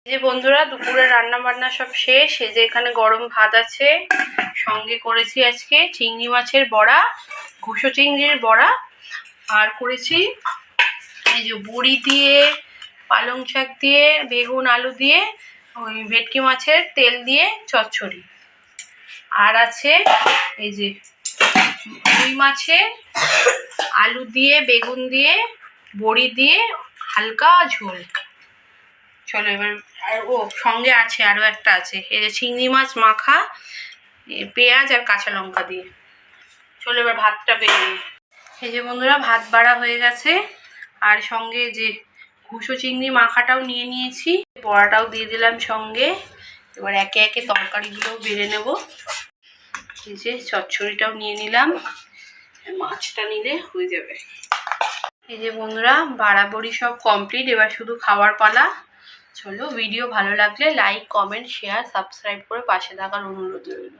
যে বন্ধুরা দুপুরে রান্না বান্না সব শেষ। এই যে এখানে গরম ভাত আছে, সঙ্গে করেছি আজকে চিংড়ি মাছের বড়া, ঘুষো চিংড়ির বড়া, আর করেছি এই যে বড়ি দিয়ে, পালং শাক দিয়ে, বেগুন আলু দিয়ে, ওই ভেটকি মাছের তেল দিয়ে চচ্চড়ি। আর আছে এই যে রুই মাছের আলু দিয়ে, বেগুন দিয়ে, বড়ি দিয়ে হালকা ঝোল। চলো এবার, আর ও সঙ্গে আছে আরও একটা আছে, এই যে চিংড়ি মাছ মাখা, পেঁয়াজ আর কাঁচা লঙ্কা দিয়ে। চলো এবার ভাতটা বেড়ে নিই। এই যে বন্ধুরা ভাত বাড়া হয়ে গেছে, আর সঙ্গে যে ঘুষো চিংড়ি মাখাটাও নিয়ে নিয়েছি, বড়াটাও দিয়ে দিলাম সঙ্গে। এবার একে একে তরকারিগুলোও বেড়ে নেব। এই যে চচ্চড়িটাও নিয়ে নিলাম, মাছটা নিলে হয়ে যাবে। এই যে বন্ধুরা বাড়াবড়ি সব কমপ্লিট, এবার শুধু খাওয়ার পালা। চলো, ভিডিও ভালো লাগলে লাইক, কমেন্ট, শেয়ার, সাবস্ক্রাইব করে পাশে থাকার অনুরোধ রইল।